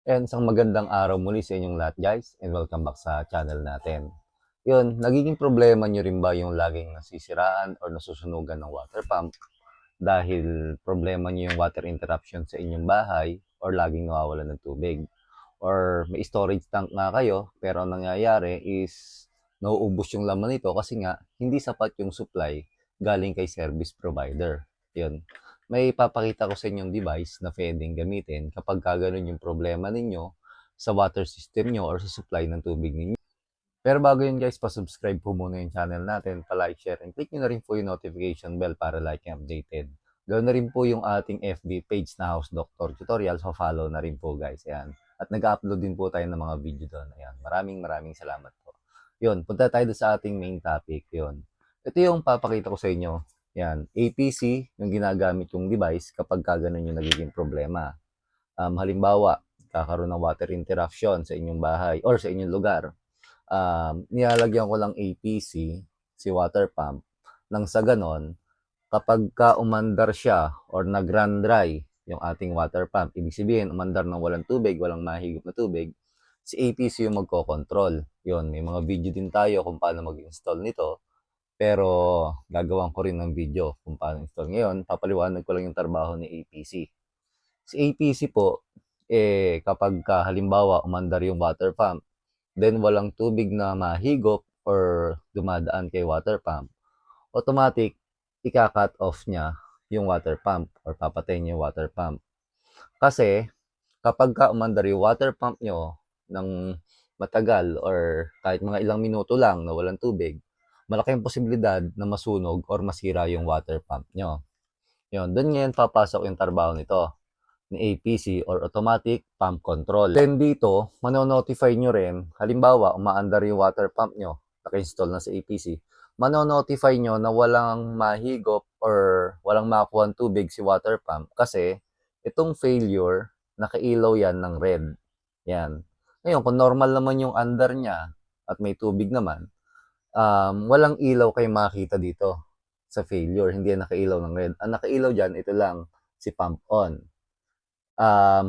Isang magandang araw muli sa inyong lahat guys and welcome back sa channel natin. Nagiging problema nyo rin ba yung laging nasisiraan or nasusunugan ng water pump dahil problema nyo yung water interruption sa inyong bahay or laging nawawalan ng tubig? Or may storage tank nga kayo pero ang nangyayari is nauubos yung laman nito kasi nga hindi sapat yung supply galing kay service provider. Yun. May papakita ko sa inyong device na pwedeng gamitin kapag kaganon yung problema ninyo sa water system nyo or sa supply ng tubig ninyo. Pero bago yun guys, pa-subscribe po muna yung channel natin, pa-like, share, and click nyo na rin po yung notification bell para like and updated. Gawin na rin po yung ating FB page na House Doctor Tutorial, so follow na rin po guys. Ayan. At nag-upload din po tayo ng mga video doon. Ayan. Maraming salamat po. Punta tayo sa ating main topic. Ito yung papakita ko sa inyo. Yan, APC, yung ginagamit yung device kapag kaganon yung nagiging problema. Halimbawa, kakaroon ng water interruption sa inyong bahay or sa inyong lugar. Nilalagyan ko lang APC, si water pump, nang sa ganon, kapag ka umandar siya or nag-run dry yung ating water pump, ibig sabihin, umandar ng walang tubig, walang mahigop na tubig, si APC yung magkocontrol. May mga video din tayo kung paano mag-install nito, pero gagawan ko rin ng video kung paano install. Ngayon, papaliwanag ko lang yung trabaho ni APC. Si APC po, kapag halimbawa umandar yung water pump, then walang tubig na mahigop or dumadaan kay water pump, automatic, ika-cut off niya yung water pump or papatayin niya yung water pump. Kasi, kapag ka umandar yung water pump nyo ng matagal or kahit mga ilang minuto lang na walang tubig, malaki ang posibilidad na masunog or masira yung water pump nyo. Doon ngayon papasok yung trabaho nito ni APC or Automatic Pump Control. Then dito, manonotify nyo rin, halimbawa, umaandar yung water pump nyo, naka-install na sa APC, manonotify nyo na walang mahigop or walang makuha tubig si water pump kasi itong failure, nakailaw yan ng red. Yan. Ngayon, kung normal naman yung andar niya at may tubig naman, walang ilaw kayo makita dito sa failure. Hindi yan nakailaw ng red. Ang nakailaw dyan, ito lang, si pump on.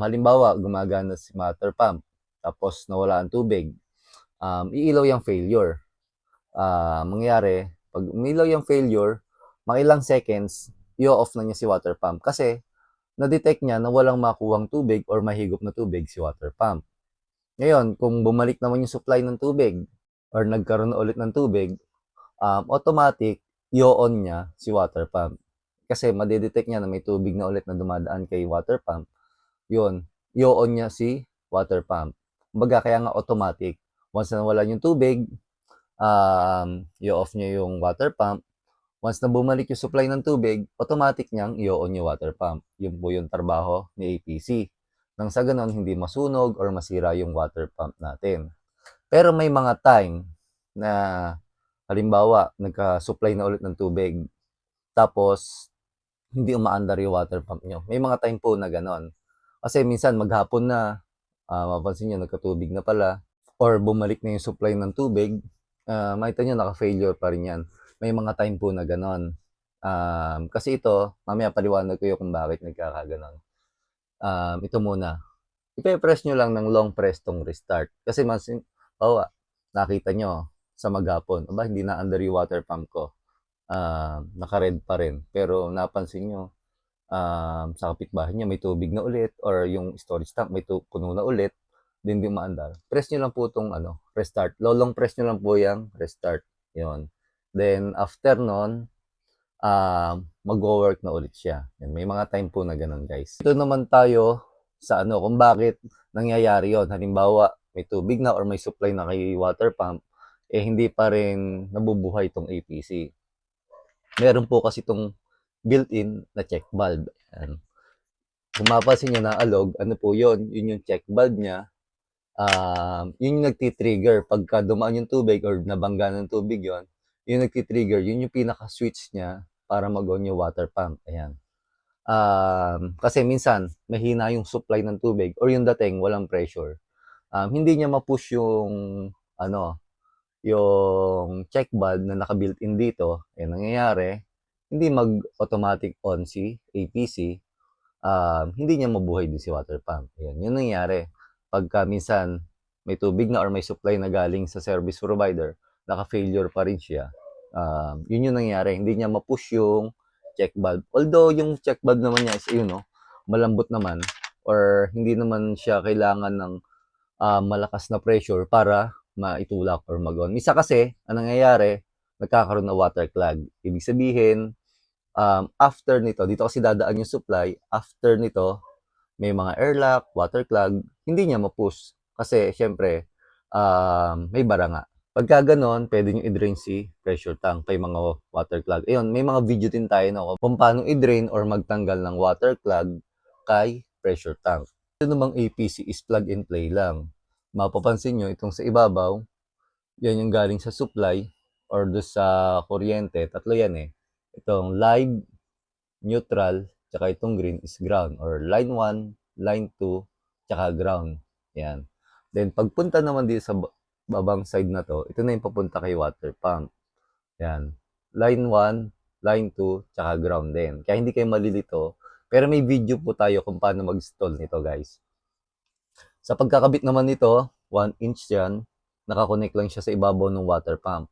Halimbawa, gumagana si water pump, tapos nawala ang tubig, iilaw yung failure. Mangyari, pag umilaw yung failure, mga ilang seconds, i-off na niya si water pump kasi na-detect niya na walang makuhang tubig or mahigop na tubig si water pump. Ngayon, kung bumalik naman yung supply ng tubig or nagkaroon na ulit ng tubig, automatic, i-on niya si water pump. Kasi madedetect niya na may tubig na ulit na dumadaan kay water pump, i-on niya si water pump. Kumbaga, kaya nga automatic. Once na wala yung tubig, i-off niya yung water pump. Once na bumalik yung supply ng tubig, automatic niyang i-on yung water pump. Yun po yung trabaho ni APC. Nang sa ganon, hindi masunog or masira yung water pump natin. Pero may mga time na, halimbawa, nagka-supply na ulit ng tubig, tapos hindi umaandar yung water pump nyo. May mga time po na ganon. Kasi minsan maghapon na, mapansin nyo, nagkatubig na pala, or bumalik na yung supply ng tubig, makita nyo, naka-failure pa rin yan. May mga time po na ganon. Kasi ito, mamaya paliwanag ko yung kung bakit nagkakaganon. Ito muna. Ipe-press nyo lang ng long press tong restart. Kasi nakita nyo sa maghapon, hindi na under yung water pump ko. Naka-red pa rin. Pero napansin nyo, sa kapitbahay niya may tubig na ulit or yung storage tank may puno na ulit, din di umaandar. Press nyo lang po itong restart. Lolong press nyo lang po yung restart. Yun. Then, after nun, mag-work na ulit siya. Yan, may mga time po na ganun, guys. Ito naman tayo sa kung bakit nangyayari yon. Halimbawa, may tubig na or may supply na kay water pump, hindi pa rin nabubuhay itong APC. Meron po kasi itong built-in na check valve. Yan. Kung mapapansin nyo na alog, ano po yun? Yun yung check valve niya. Yun yung nagtitrigger. Pagka dumaan yung tubig or nabangga ng tubig yon, yung nagtitrigger, yun yung pinaka-switch niya para mag-on yung water pump. Ayan. Kasi minsan, mahina yung supply ng tubig or yung dating, walang pressure. Hindi niya ma-push yung check valve na naka-built-in dito. Nangyayari, hindi mag-automatic on si APC, hindi niya mabuhay din si water pump. Ayan, yun nangyayari. pagka minsan may tubig na or may supply na galing sa service provider, naka-failure pa rin siya. Yun yung nangyari, hindi niya ma-push yung check valve. Although yung check valve naman niya is malambot naman or hindi naman siya kailangan ng malakas na pressure para maitulak or mag-on. Misa kasi, ang nangyayari, nagkakaroon ng water clog. Ibig sabihin, after nito, dito kasi dadaan yung supply, after nito, may mga airlock, water clog, hindi niya ma-push. Kasi, syempre, may bara nga. Pagka ganon, pwede nyo i-drain si pressure tank kay mga water clog. Ayun, may mga video din tayo na kung paano i-drain or magtanggal ng water clog kay pressure tank. Ito namang APC is plug and play lang. Mapapansin nyo, itong sa ibabaw, yan yung galing sa supply or do sa kuryente. Tatlo yan eh. Itong live, neutral, tsaka itong green is ground or line 1, line 2, tsaka ground. Yan. Then pagpunta naman dito sa babang side na to, ito na yung papunta kay water pump. Yan. Line 1, line 2, tsaka ground din. Kaya hindi kayo malilito. Pero may video po tayo kung paano mag-install nito, guys. Sa pagkakabit naman nito, 1 inch yan. Nakakonect lang siya sa ibabaw ng water pump.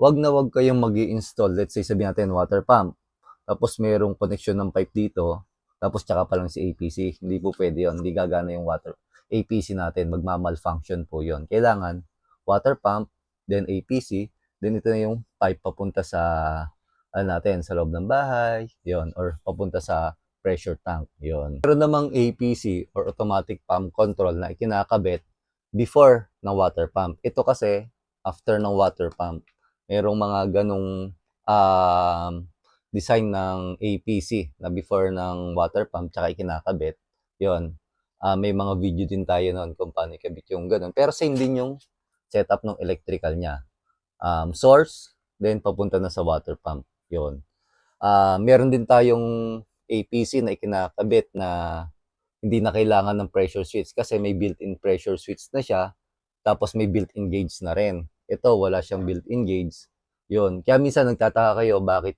Wag na wag kayong mag-i-install. Let's say, sabihin natin water pump. Tapos mayroong connection ng pipe dito. Tapos tsaka pa lang si APC. Hindi po pwede yun. Hindi gagana yung water APC natin. Magmamalfunction po yon. Kailangan water pump, then APC, then ito na yung pipe papunta sa natin, sa loob ng bahay, yon, or papunta sa pressure tank, yon. Pero namang APC or automatic pump control na ikinakabit before ng water pump. Ito kasi after ng water pump. Merong mga ganong design ng APC na before ng water pump tsaka ikinakabit. Yon. May mga video din tayo noon kung paano ikabit yung ganun. Pero same din yung setup ng electrical niya. Source, then papunta na sa water pump. Yun. Meron din tayong APC na ikinakabit na hindi na kailangan ng pressure switch kasi may built-in pressure switch na siya, tapos may built-in gauge na rin. Ito, wala siyang built-in gauge. Yun. Kaya minsan nagtataka kayo, bakit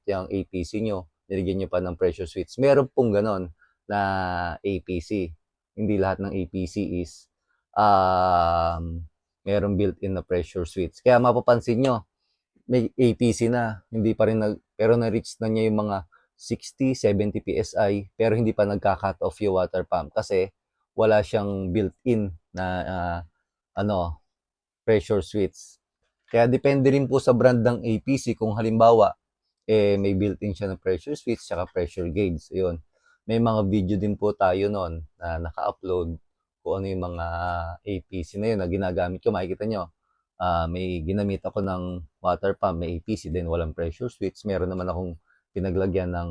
yung APC nyo, nilagyan nyo pa ng pressure switch? Meron pong ganon na APC. Hindi lahat ng APC is merong built-in na pressure switch. Kaya mapapansin nyo, may APC na, hindi pa rin pero na-reach na niya yung mga 60, 70 PSI, pero hindi pa nagka-cut off yung water pump kasi wala siyang built-in na pressure switch. Kaya depende rin po sa brand ng APC kung halimbawa may built-in siya na pressure switch saka pressure gauge. Ayun. May mga video din po tayo noon na naka-upload kung ano yung mga APC na yun na ginagamit ko. Makikita nyo, may ginamit ako ng water pump, may APC din, walang pressure switch. Meron naman akong pinaglagyan ng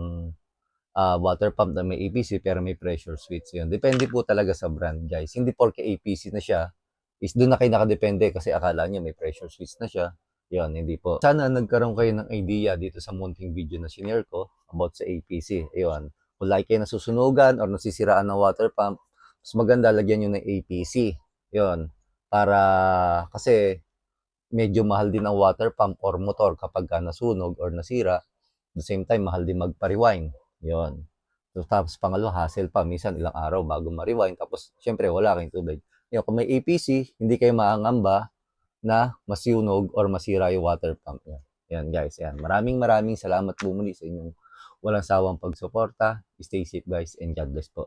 water pump na may APC pero may pressure switch. Yun. Depende po talaga sa brand, guys. Hindi porke APC na siya, is doon na kayo nakadepende kasi akala nyo may pressure switch na siya. Yun, hindi po. Sana nagkaroon kayo ng idea dito sa munting video na sinare ko about sa APC. Ayun. Kung like kayo nasusunugan or nasisiraan ng water pump, mas maganda lagyan nyo ng APC. Yun. Para, kasi medyo mahal din ang water pump or motor kapag nasunog or nasira. At the same time, mahal din magpa-rewind. Yun. So, tapos pangalawa, hassle pa. Minsan ilang araw bago ma-rewind. Tapos, syempre, wala kayong tubig. Yun, kung may APC, hindi kayo maangamba na masunog or masira yung water pump niya. Yan guys, yan. Maraming salamat po muli sa inyong walang sawang pagsuporta. Stay safe guys and God bless po.